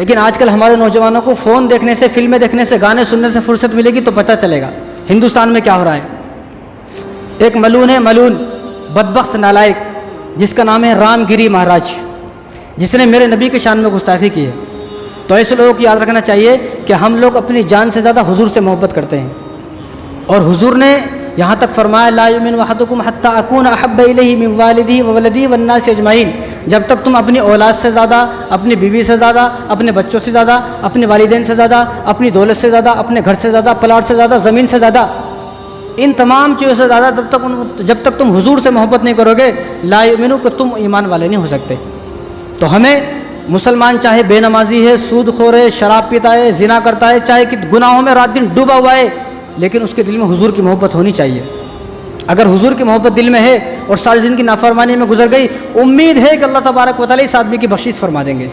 लेकिन आजकल हमारे नौजवानों को फ़ोन देखने से, फिल्में देखने से, गाने सुनने से फुर्सत मिलेगी तो पता चलेगा हिंदुस्तान में क्या हो रहा है। एक मलून है, मलून बदबख्त नालायक, जिसका नाम है रामगिरी महाराज, जिसने मेरे नबी के शान में गुस्ताखी की है। तो ऐसे लोगों को याद रखना चाहिए कि हम लोग अपनी जान से ज़्यादा हुजूर से मोहब्बत करते हैं। और हुजूर ने यहाँ तक फरमाया, ला युमिनु अहदुकुम हत्ता अकूना अहब्ब इलैहि मिन वालिदिही व वलदिही वन्नासि अजमईन। जब तक तुम अपनी औलाद से ज़्यादा, अपनी बीवी से ज़्यादा, अपने बच्चों से ज़्यादा, अपने वालिदैन से ज़्यादा, अपनी दौलत से ज़्यादा, अपने घर से ज़्यादा, प्लाट से ज़्यादा, ज़मीन से ज़्यादा, इन तमाम चीज़ों से ज़्यादा जब तक तुम हुजूर से मोहब्बत नहीं करोगे, ला युमिनु, कि तुम ईमान वाले नहीं हो सकते। तो हमें मुसलमान चाहे बेनमाजी है, सूदखोर है, शराब पीता है, जिना करता है, चाहे कि गुनाहों में रात दिन डूबा हुआ है, लेकिन उसके दिल में हुजूर की मोहब्बत होनी चाहिए। अगर हुजूर की मोहब्बत दिल में है और सारी ज़िंदगी नाफरमानी में गुजर गई, उम्मीद है कि अल्लाह तबारक व तआला इस आदमी की बख्शिश फरमा देंगे।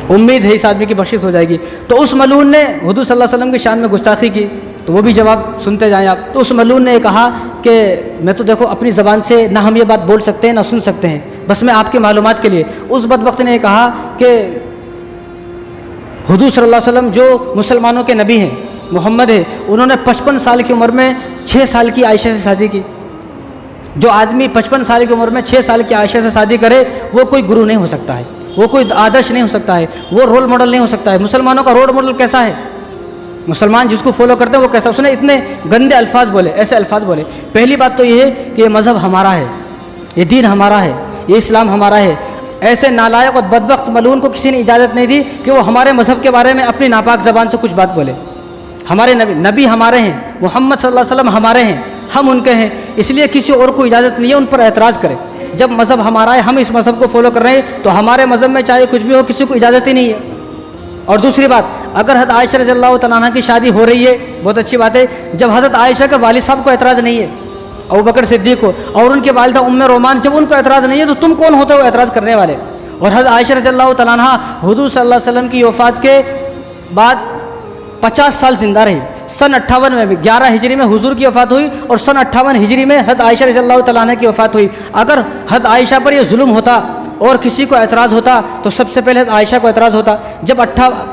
उम्मीद है इस आदमी की बख्शिश हो जाएगी। तो उस मलून ने हुजूर सल्लल्लाहु अलैहि वसल्लम की शान में गुस्ताखी की, तो वो भी जवाब सुनते जाएं आप। तो उस मलून ने कहा कि मैं तो देखो अपनी ज़बान से ना हम ये बात बोल सकते हैं ना सुन सकते हैं, बस मैं आपकी मालूमात के लिए। उस बदबख्त ने कहा कि हुजूर सल्लल्लाहु अलैहि वसल्लम जो मुसलमानों के नबी हैं, मोहम्मद है, उन्होंने 55 साल की उम्र में 6 साल की आयशा से शादी की। जो आदमी 55 साल की उम्र में 6 साल की आयशा से शादी करे, वो कोई गुरु नहीं हो सकता है, वो कोई आदर्श नहीं हो सकता है, वो रोल मॉडल नहीं हो सकता है। मुसलमानों का रोल मॉडल कैसा है, मुसलमान जिसको फॉलो करते हैं वो कैसा, उसने इतने गंदे अल्फाज बोले, ऐसे अल्फाज बोले। पहली बात तो ये है कि ये मज़हब हमारा है, ये दीन हमारा है, ये इस्लाम हमारा है। ऐसे नालायक और बदबख्त मलून को किसी ने इजाज़त नहीं दी कि वो हमारे मज़हब के बारे में अपनी नापाक ज़बान से कुछ बात बोले। हमारे नबी हमारे हैं, मोहम्मद सल्लल्लाहु अलैहि वसल्लम हमारे हैं, हम उनके हैं, इसलिए किसी और को इजाज़त नहीं है उन पर एतराज़ करें। जब मज़हब हमारा है, हम इस मज़हब को फॉलो कर रहे हैं, तो हमारे मज़हब में चाहे कुछ भी हो, किसी को इजाज़त ही नहीं है। और दूसरी बात, अगर हज़रत आयशा रज़ियल्लाहु तआला अन्हा की शादी हो रही है, बहुत अच्छी बात है। जब हज़रत आयशा के वालिद साहब को एतराज़ नहीं है, अबू बकर सिद्दीक़ को, और उनकी वालिदा उम्मे रोमान, जब उनको एतराज़ नहीं है, तो तुम कौन होते हो एतराज़ करने वाले। और हज़रत आयशा रज़ियल्लाहु तआला अन्हा हुज़ूर सल्लल्लाहु अलैहि वसल्लम की वफ़ात के बाद 50 साल जिंदा रही। सन 58 में भी 11 हिजरी में हुजूर की वफ़ात हुई और सन 58 हिजरी में हज़रत आयशा रज़ियल्लाहु तआला अन्हा की वफ़ात हुई। अगर हज़रत आयशा पर यह जुल्म होता और किसी को एतराज़ होता तो सबसे पहले हज़रत आयशा को एतराज़ होता। जब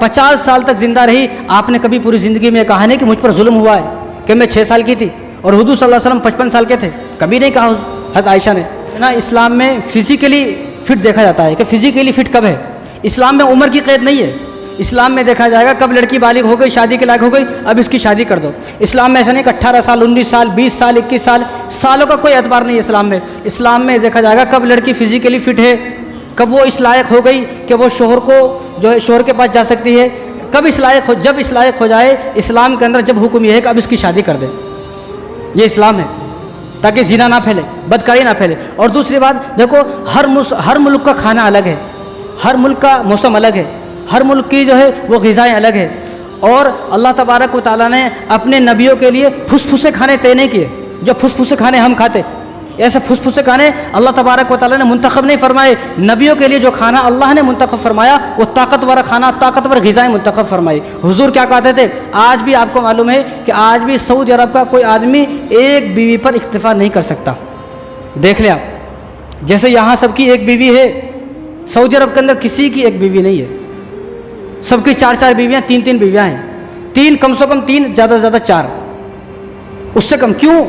50 साल तक ज़िंदा रही, आपने कभी पूरी ज़िंदगी में कहा नहीं कि मुझ पर जुल्म हुआ है कि मैं 6 साल की थी और हुजूर सल्लल्लाहु अलैहि वसल्लम 55 साल के थे, कभी नहीं कहा हज़रत आयशा ने ना। इस्लाम में फ़िज़िकली फ़िट देखा जाता है कि फ़िज़िकली फ़िट कब है। इस्लाम में उम्र की क़ैद नहीं है। इस्लाम में देखा जाएगा कब लड़की बालिग हो गई, शादी के लायक हो गई, अब इसकी शादी कर दो। इस्लाम में ऐसा नहीं कि 18 साल, 19 साल, 20 साल, 21 साल, सालों का कोई एतबार नहीं है इस्लाम में। इस्लाम में देखा जाएगा कब लड़की फ़िज़िकली फ़िट है, कब वो इस लायक हो गई कि वो शोहर को जो है शोहर के पास जा सकती है, कब इस लायक हो, जब इस लायक हो जाए। इस्लाम के अंदर जब हुक्म यह है कि अब इसकी शादी कर दे, ये इस्लाम है, ताकि ज़िना ना फैले, बदकारी ना फैले। और दूसरी बात देखो, हर मुल्क का खाना अलग है, हर मुल्क का मौसम अलग है, हर मुल्क की जो है वो ग़िज़ाएँ अलग है। और अल्लाह तबारक व तआला ने अपने नबियों के लिए फुसफुसे खाने तय नहीं किए, जो फुसफुसे खाने हम खाते, ऐसे फुसफुसे खाने अल्लाह तबारक व तआला ने मुंतखब नहीं फरमाए। नबियों के लिए जो खाना अल्लाह ने मुंतखब फरमाया, वो ताकतवर खाना, ताकतवर ग़िज़ाएँ मुंतखब फरमाई। हुजूर क्या कहते थे, आज भी आपको मालूम है कि आज भी सऊदी अरब का कोई आदमी एक बीवी पर इक्तिफा नहीं कर सकता। देख लें आप, जैसे यहाँ सबकी एक बीवी है, सऊदी अरब के अंदर किसी की एक बीवी नहीं है, सबकी 4-4 बीवियाँ, 3-3 बीवियाँ हैं। 3 कम से कम 3, ज़्यादा से ज़्यादा 4, उससे कम क्यों?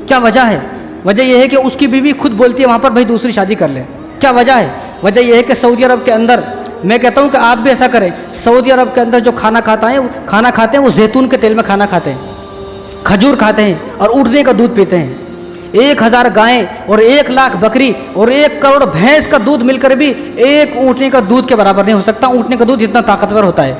क्या वजह है? वजह यह है कि उसकी बीवी खुद बोलती है वहाँ पर भाई दूसरी शादी कर ले। क्या वजह है? वजह यह है कि सऊदी अरब के अंदर, मैं कहता हूँ कि आप भी ऐसा करें, सऊदी अरब के अंदर जो खाना खाते हैं वो जैतून के तेल में खाना खाते हैं, खजूर खाते हैं और ऊँटने का दूध पीते हैं। 1000 गायें और 1 लाख बकरी और 1 करोड़ भैंस का दूध मिलकर भी एक ऊँटने का दूध के बराबर नहीं हो सकता। ऊँटने का दूध जितना ताकतवर होता है,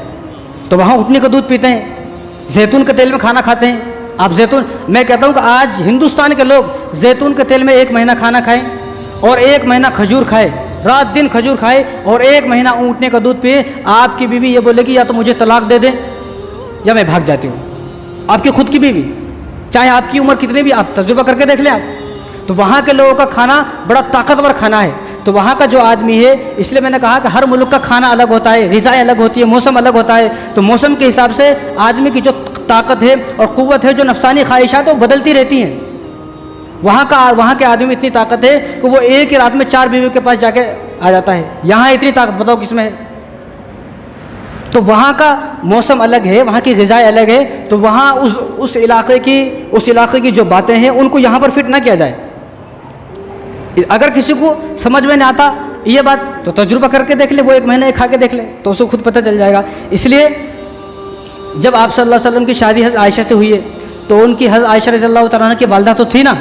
तो वहाँ ऊँटने का दूध पीते हैं, जैतून के तेल में खाना खाते हैं। आप जैतून, मैं कहता हूँ कि आज हिंदुस्तान के लोग जैतून के तेल में 1 महीना खाना खाएं और 1 महीना खजूर खाए, रात दिन खजूर खाए और 1 महीना ऊँटने का दूध पिए, आपकी बीवी ये बोलेगी या तो मुझे तलाक दे दे या मैं भाग जाती हूँ। आपकी खुद की बीवी, चाहे आपकी उम्र कितनी भी, आप तजुर्बा करके देख लें आप। तो वहाँ के लोगों का खाना बड़ा ताकतवर खाना है। तो वहाँ का जो आदमी है, इसलिए मैंने कहा कि हर मुल्क का खाना अलग होता है, ग़िज़ाएँ अलग होती है, मौसम अलग होता है। तो मौसम के हिसाब से आदमी की जो ताकत है और क़ुव्वत है, जो नफसानी ख्वाहिशात है, वो बदलती रहती हैं। वहाँ के आदमी में इतनी ताकत है कि वो एक ही रात में 4 बीवियों के पास जाके आ जाता है। यहाँ इतनी ताकत बताओ किसमें है? तो वहाँ का मौसम अलग है, वहाँ की ग़िज़ाएँ अलग है, तो वहाँ उस इलाक़े की जो बातें हैं उनको यहाँ पर फिट ना किया जाए। अगर किसी को समझ में नहीं आता ये बात तो तजुर्बा करके देख ले, वो 1 महीने खा के देख ले तो उसको खुद पता चल जाएगा। इसलिए जब आप सल्लल्लाहु अलैहि वसल्लम की शादी हज़रत आयशा से हुई है तो उनकी हज़रत आयशा रज़ियल्लाहु तआला अन्हा की वालिदा तो थी ना,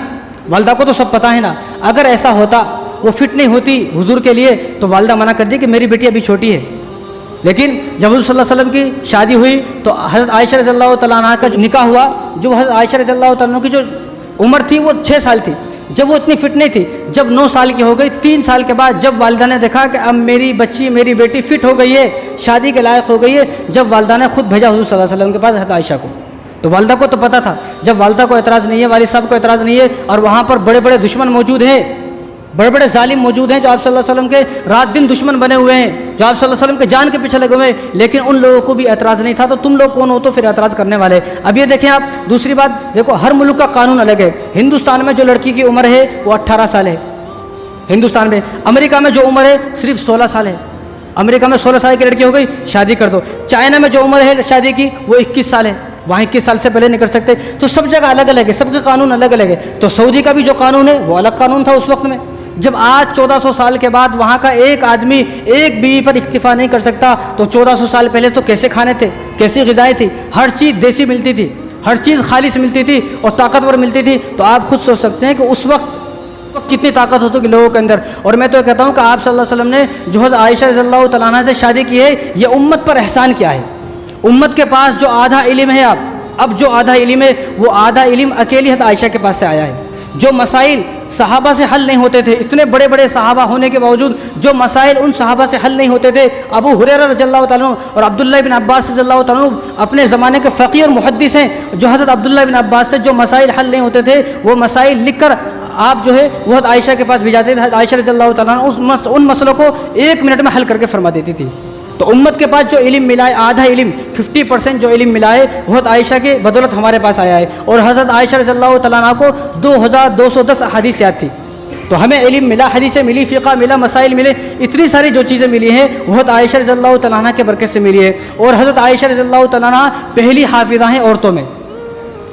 वालिदा को तो सब पता है ना। अगर ऐसा होता वो फिट नहीं होती हुजूर के लिए तो वालिदा मना कर दी कि मेरी बेटी अभी छोटी है। लेकिन जब हुजूर सल्लल्लाहु अलैहि वसल्लम की शादी हुई तो हज़रत आयशा रज़ियल्लाहु तआला अन्हा का निकाह हुआ। जो हज़रत आयशा रज़ियल्लाहु तआला अन्हा की जो उम्र थी वो 6 साल थी, जब वो इतनी फिट नहीं थी। जब 9 साल की हो गई, 3 साल के बाद जब वालिदा ने देखा कि अब मेरी बच्ची, मेरी बेटी फिट हो गई है, शादी के लायक हो गई है, जब वालिदा ने खुद भेजा हुजूर सल्लल्लाहु अलैहि वसल्लम के पास हज़रत आयशा को। तो वालिदा को तो पता था, जब वालिदा को एतराज़ नहीं है, वालिद साहब को एतराज़ नहीं है, और वहाँ पर बड़े बड़े दुश्मन मौजूद हैं, बड़े बड़े जालिम मौजूद हैं जो आप सल्लल्लाहु अलैहि वसल्लम के रात दिन दुश्मन बने हुए हैं, जो आप सल्लल्लाहु अलैहि वसल्लम के जान के पीछे लगे हुए हैं, लेकिन उन लोगों को भी एतराज़ नहीं था। तो तुम लोग कौन हो तो फिर एतराज़ करने वाले। अब ये देखें आप, दूसरी बात देखो, हर मुल्क का कानून अलग है। हिंदुस्तान में जो लड़की की उम्र है वो 18 साल है हिंदुस्तान में। अमेरिका में जो उम्र है सिर्फ 16 साल है। अमेरिका में 16 साल की लड़की हो गई, शादी कर दो। चाइना में जो उम्र है शादी की वो 21 साल है, वहाँ 21 साल से पहले नहीं कर सकते। तो सब जगह अलग अलग है, सबके कानून अलग अलग है। तो सऊदी का भी जो कानून है वो अलग कानून था उस वक्त में। जब आज 1400 साल के बाद वहाँ का एक आदमी एक बीवी पर इक्तिफा नहीं कर सकता, तो 1400 साल पहले तो कैसे खाने थे, कैसी ग़िज़ाएँ थी, हर चीज़ देसी मिलती थी, हर चीज़ खालिश मिलती थी और ताकतवर मिलती थी। तो आप खुद सोच सकते हैं कि उस वक्त कितनी ताकत होती लोगों के अंदर। और मैं तो कहता हूँ कि आप सल्लल्लाहु अलैहि वसल्लम ने जो हज़रत आयशा रज़ियल्लाहु तआला अन्हा से शादी की है, ये उम्मत पर एहसान किया है। उम्मत के पास जो आधा इल्म है, अब जो आधा इल्म है वो आधा इल्म अकेली हज़रत आयशा के पास से आया है। जो मसाइल सहाबा से हल नहीं होते थे, इतने बड़े बड़े सहाबा होने के बावजूद जो मसाइल उन सहाबा से हल नहीं होते थे, अबू हुरैरा रज़ियल्लाहु तआला अन्हु और अब्दुल्लाह इब्न अब्बास रज़ियल्लाहु तआला अन्हु अपने ज़माने के फ़क़ीह और मुहद्दिस हैं। जो हज़रत अब्दुल्लाह इब्न अब्बास से जो मसाइल हल नहीं होते थे वो मसाइल लिख कर आप जो है वो हज़रत आयशा के पास भेजाते थे। आयशा रज़ियल्लाहु तआला अन्हा उन मसलों को 1 मिनट में हल करके फरमा देती थी। तो उम्मत के पास जो इल्म मिला है, आधा इल्म 50% जो इल्म मिला है वो हज़रत आयशा के बदौलत हमारे पास आया है। और हज़रत आयशा रज़ियल्लाहु तआला अन्हा को 2210 हदीस याद थी। तो हमें इल्म मिला, हदीसें मिली, फ़िक़्ह मिला, मसाइल मिले, इतनी सारी जो चीज़ें मिली हैं वो हज़रत आयशा रज़ियल्लाहु तआला अन्हा के बरकत से मिली है। और हज़रत आयशा रज़ियल्लाहु तआला अन्हा पहली हाफिज़ा हैं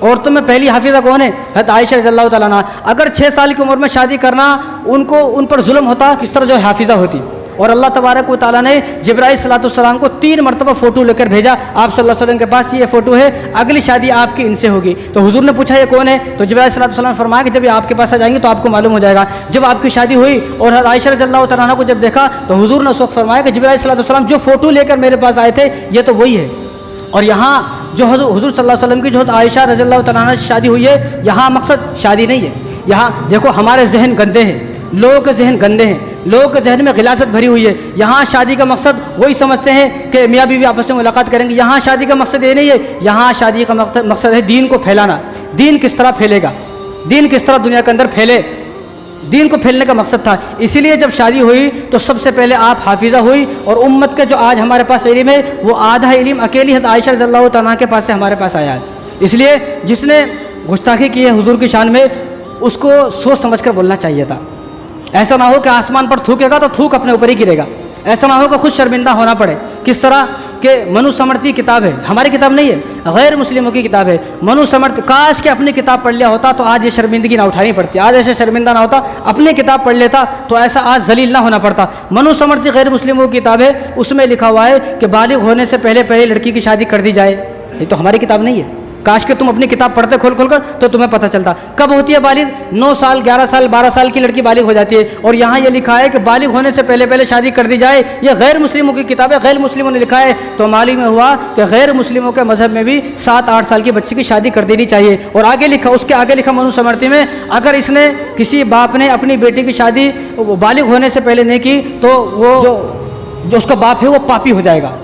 औरतों में पहली हाफिज़ा कौन है? हज़रत आयशा रज़ियल्लाहु तआला अन्हा। अगर 6 साल की उम्र में शादी करना उन पर जुल्म होता, किस तरह जो हाफिज़ा होती। और अल्लाह तबारक व तआला ने जिब्राइल सलाम को 3 मरतबा फ़ोटो लेकर भेजा आप सल्लल्लाहु अलैहि वसल्लम के पास, ये फ़ोटो है, अगली शादी आपकी इनसे होगी। तो हुजूर ने पूछा ये कौन है? तो जिब्राइल सलाम ने फरमाया कि जब ये आपके पास आ जाएंगे तो आपको मालूम हो जाएगा। जब आपकी शादी हुई और हज़रत आयशा रज़ियल्लाहु तआला अन्हा को जब देखा तो हुजूर ने उस वक्त फरमाया कि जिब्राइल सलाम जो फ़ोटो लेकर मेरे पास आए थे ये तो वही है। और यहाँ जो हुजूर सल्लल्लाहु अलैहि वसल्लम की जो आयशा रज़ियल्लाहु तआला अन्हा से शादी हुई है, यहाँ मकसद शादी नहीं है। यहाँ देखो हमारे जहन गंदे हैं, लोगों के जहन गंदे हैं, लोगों के जहन में गिलासत भरी हुई है। यहाँ शादी का मकसद वही समझते हैं कि मियाँ बीवी आपस में मुलाकात करेंगे। यहाँ शादी का मकसद ये नहीं है, यहाँ शादी का मकसद है दीन को फैलाना। दीन किस तरह फैलेगा, दीन किस तरह दुनिया के अंदर फैले, दीन को फैलने का मकसद था। इसीलिए जब शादी हुई तो सबसे पहले आप हाफिज़ा हुई। और उम्मत के जो आज हमारे पास इल्म है वो आधा इल्म अकेली हज़रत आयशा रज़ियल्लाहु तआला अन्हा के पास से हमारे पास आया है। इसलिए जिसने गुस्ताखी की है हुजूर की शान में उसको सोच समझ कर बोलना चाहिए था। ऐसा ना हो कि आसमान पर थूकेगा तो थूक अपने ऊपर ही गिरेगा। ऐसा ना हो कि खुद शर्मिंदा होना पड़े। किस तरह के मनुस्मृति किताब है, हमारी किताब नहीं है, गैर मुस्लिमों की किताब है मनुस्मृति। काश के अपनी किताब पढ़ लिया होता तो आज ये शर्मिंदगी ना उठानी पड़ती, आज ऐसे शर्मिंदा ना होता। अपनी किताब पढ़ लेता तो ऐसा आज जलील ना होना पड़ता। मनुस्मृति गैर मुस्लिमों की किताब है, उसमें लिखा हुआ है कि बालिग होने से पहले लड़की की शादी कर दी जाए। ये तो हमारी किताब नहीं है। काश के तुम अपनी किताब पढ़ते खोल कर तो तुम्हें पता चलता। कब होती है बालिग? 9 साल, 11 साल, 12 साल की लड़की बालिग हो जाती है। और यहाँ ये लिखा है कि बालिग होने से पहले शादी कर दी जाए। ये गैर मुस्लिमों की किताब है, गैर मुस्लिमों ने लिखा है। तो मालूम हुआ कि गैर मुस्लिमों के मजहब में भी 7-8 साल की बच्ची की शादी कर देनी चाहिए। और आगे लिखा, उसके आगे लिखा मनुस्मृति में, अगर इसने किसी बाप ने अपनी बेटी की शादी बालिग होने से पहले नहीं की तो वो जो उसका बाप है वो पापी हो जाएगा,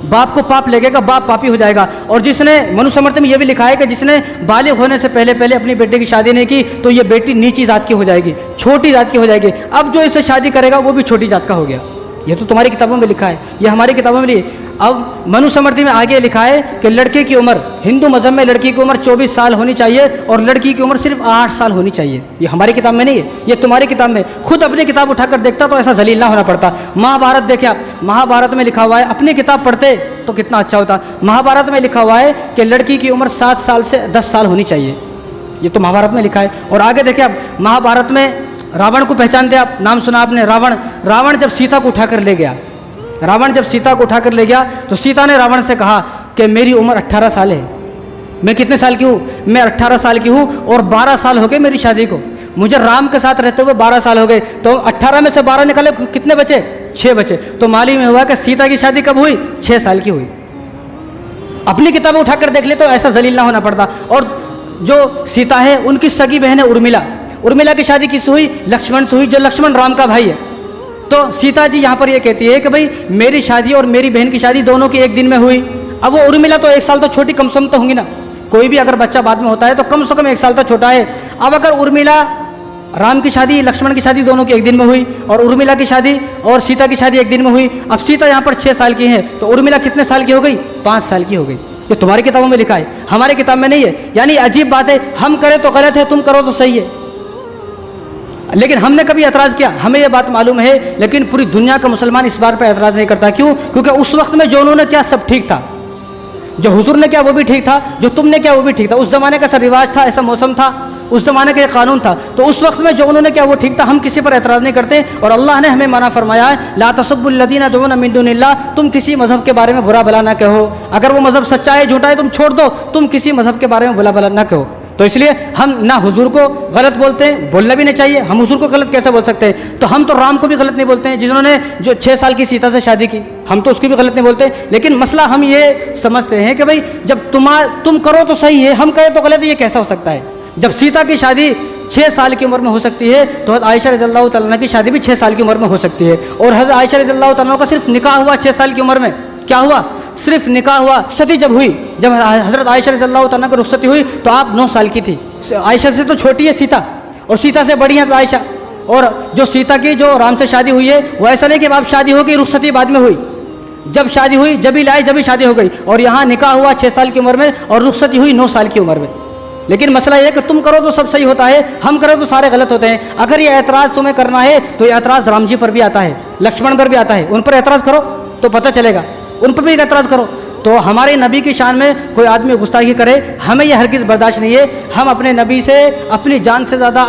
बाप को पाप लगेगा, बाप पापी हो जाएगा। और जिसने मनुस्मृति में यह भी लिखा है कि जिसने बालिग होने से पहले अपनी बेटी की शादी नहीं की तो ये बेटी नीची जात की हो जाएगी, छोटी जात की हो जाएगी। अब जो इससे शादी करेगा वो भी छोटी जात का हो गया। ये तो तुम्हारी किताबों में लिखा है, ये हमारी किताबों में नहीं। अब मनुस्मृति में आगे लिखा है कि लड़के की उम्र, हिंदू मजहब में लड़की की उम्र 24 साल होनी चाहिए और लड़की की उम्र सिर्फ 8 साल होनी चाहिए। ये हमारी किताब में नहीं है, ये तुम्हारी किताब में। खुद अपनी किताब उठाकर देखता तो ऐसा जलील ना होना पड़ता। महाभारत देखे आप, महाभारत में लिखा हुआ है, अपनी किताब पढ़ते तो कितना अच्छा होता। महाभारत में लिखा हुआ है कि लड़की की उम्र 7 साल से 10 साल होनी चाहिए, ये तो महाभारत में लिखा है। और आगे देखे आप, महाभारत में रावण को पहचानते आप, नाम सुना आपने, रावण जब सीता को उठाकर ले गया, रावण जब सीता को उठाकर ले गया तो सीता ने रावण से कहा कि मेरी उम्र 18 साल है। मैं कितने साल की हूँ? मैं 18 साल की हूँ और 12 साल हो गए मेरी शादी को, मुझे राम के साथ रहते हुए 12 साल हो गए। तो 18 में से 12 निकाले, कितने बचे? 6 बचे। तो मालूम हुआ कि सीता की शादी कब हुई? 6 साल की हुई। अपनी किताबें उठाकर देख ले तो ऐसा जलील ना होना पड़ता। और जो सीता है उनकी सगी बहन है उर्मिला की शादी किससे हुई? लक्ष्मण से हुई, जो लक्ष्मण राम का भाई है। तो सीता जी यहाँ पर ये कहती है कि भाई मेरी शादी और मेरी बहन की शादी दोनों की एक दिन में हुई। अब वो उर्मिला तो 1 साल तो छोटी कम से कम तो होंगी ना, कोई भी अगर बच्चा बाद में होता है तो कम से कम 1 साल तो छोटा है। अब अगर उर्मिला, राम की शादी, लक्ष्मण की शादी दोनों की एक दिन में हुई और उर्मिला की शादी और सीता की शादी एक दिन में हुई। अब सीता यहाँ पर 6 साल की है तो उर्मिला कितने साल की हो गई? 5 साल की हो गई। ये तुम्हारी किताबों में लिखा है, हमारी किताब में नहीं है। यानी अजीब बात है, हम करें तो गलत है, तुम करो तो सही है। लेकिन हमने कभी एतराज़ किया? हमें यह बात मालूम है, लेकिन पूरी दुनिया का मुसलमान इस बात पर एतराज़ नहीं करता। क्यों? क्योंकि उस वक्त में जो उन्होंने क्या सब ठीक था, जो हुजूर ने क्या वो भी ठीक था, जो तुमने क्या वो भी ठीक था। उस ज़माने का ऐसा रिवाज था, ऐसा मौसम था, उस ज़माने का एक कानून था। तो उस वक्त में जो उन्होंने क्या वो ठीक था, हम किसी पर एतराज़ नहीं करते। और अल्लाह ने हमें मना फरमाया है, ला तसब्बुल्लज़ीना यदऊना मिन दुनिल्लाह, तुम किसी मज़हब के बारे में बुरा भला ना कहो। अगर वो मज़हब सच्चा है झूठा है तुम छोड़ दो, तुम किसी मज़हब के बारे में बुरा भला ना कहो। तो इसलिए हम ना हुजूर को गलत बोलते हैं, बोलना भी नहीं चाहिए। हम हुजूर को गलत कैसे बोल सकते हैं? तो हम तो राम को भी गलत नहीं बोलते हैं, जिन्होंने जो 6 साल की सीता से शादी की, हम तो उसकी भी गलत नहीं बोलते। लेकिन मसला हम ये समझते हैं कि भाई जब तुम करो तो सही है, हम करें तो गलत है, ये कैसा हो सकता है? जब सीता की शादी 6 साल की उम्र में हो सकती है तो हज़रत आयशा रज़ियल्लाहु तआला अन्हा की शादी भी 6 साल की उम्र में हो सकती है। और हज़रत आयशा रज़ियल्लाहु तआला अन्हा का सिर्फ निकाह हुआ 6 साल की उम्र में। क्या हुआ? सिर्फ निकाह हुआ। रुखसती जब हुई, जब हज़रत आयशा रज़ियल्लाहु तआला अन्हा की रुखसती हुई तो आप 9 साल की थी। आयशा से तो छोटी है सीता और सीता से बड़ी है आयशा। और जो सीता की जो राम से शादी हुई है वो ऐसा नहीं कि अब शादी हो गई, रुखसती बाद में हुई। जब शादी हुई जब ही लाई, जब ही शादी हो गई। और यहाँ निकाह हुआ 6 साल की उम्र में और रुखसती हुई 9 साल की उम्र में। लेकिन मसला यह है कि तुम करो तो सब सही होता है, हम करो तो सारे गलत होते हैं। अगर ये एतराज़ तुम्हें करना है तो ये एतराज़ राम जी पर भी आता है, लक्ष्मण पर भी आता है। उन पर एतराज़ करो तो पता चलेगा, उन पर भी एतराज़ करो। तो हमारे नबी की शान में कोई आदमी गुस्ताखी करे, हमें यह हरगिज़ बर्दाश्त नहीं है। हम अपने नबी से अपनी जान से ज़्यादा,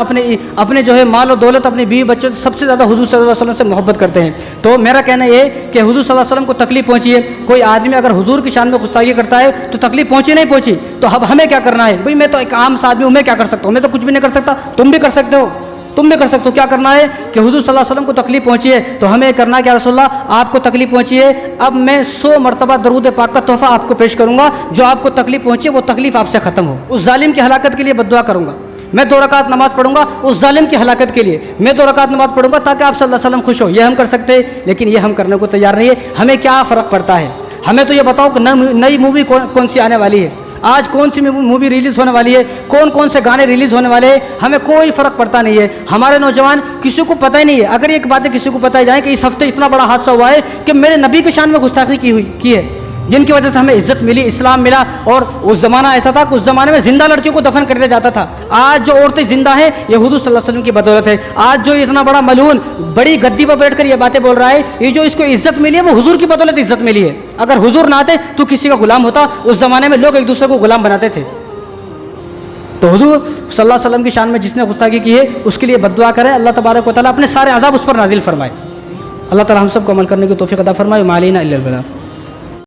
अपने जो है माल और दौलत, अपने बीवी बच्चों से सबसे ज़्यादा हुजूर सल्लल्लाहु अलैहि वसल्लम से मोहब्बत करते हैं। तो मेरा कहना ये कि हुजूर सल्लल्लाहु अलैहि वसल्लम को तकलीफ पहुँची है। कोई आदमी अगर हुजूर की शान में गुस्ताखी करता है तो तकलीफ पहुँची नहीं पहुँची, तो अब हमें क्या करना है? भाई मैं तो एक आम सा आदमी हूँ, मैं क्या कर सकता हूँ? मैं तो कुछ भी नहीं कर सकता, तुम भी कर सकते हो, तुम भी कर सकते हो। क्या करना है कि हुजूर सल्लल्लाहु अलैहि वसल्लम को तकलीफ पहुंची है तो हमें करना क्या? रसूलुल्लाह आपको तकलीफ पहुंची है, अब मैं 100 मरतबा दरूद पाक का तोहफा आपको पेश करूंगा, जो आपको तकलीफ पहुंची है वो तकलीफ आपसे ख़त्म हो। उस जालिम की हलाकत के लिए बद्दुआ करूंगा, मैं 2 रकात नमाज पढ़ूंगा उस जालिम की हलाकत के लिए, मैं 2 रकात नमाज पढ़ूंगा ताकि आप सल्लल्लाहु अलैहि वसल्लम खुश हो। ये हम कर सकते हैं, लेकिन ये हम करने को तैयार नहीं है। हमें क्या फ़र्क पड़ता है? हमें तो ये बताओ कि नई मूवी कौन सी आने वाली है, आज कौन सी मूवी रिलीज़ होने वाली है, कौन से गाने रिलीज़ होने वाले हैं, हमें कोई फ़र्क पड़ता नहीं है। हमारे नौजवान किसी को पता ही नहीं है। अगर एक बातें किसी को पता ही जाए कि इस हफ्ते इतना बड़ा हादसा हुआ है कि मेरे नबी की शान में गुस्ताखी की है, जिनकी वजह से हमें इज्जत मिली, इस्लाम मिला। और उस ज़माना ऐसा था कि उस ज़माने में जिंदा लड़कियों को दफन कर दिया जाता था। आज जो औरतें जिंदा हैं ये हुजूर सल्लल्लाहु अलैहि वसल्लम की बदौलत है। आज जो इतना बड़ा मलून बड़ी गद्दी पर बैठकर ये बातें बोल रहा है, ये जो इसको इज्जत मिली है वो हुजूर की बदौलत इज्जत मिली है। अगर हुजूर ना आते तो किसी का गुलाम होता। उस ज़माने में लोग एक दूसरे को गुलाम बनाते थे। तो हुजूर सल्लल्लाहु अलैहि वसल्लम की शान में जिसने गुस्ताखी की है उसके लिए बद्दुआ करे, अल्लाह तबारक व तआला अपने सारे अज़ाब उस पर नाजिल फरमाए। अल्लाह ताला हम सबको अमल करने की तौफीक अता फरमाए। मालीना इल्लल बलाग।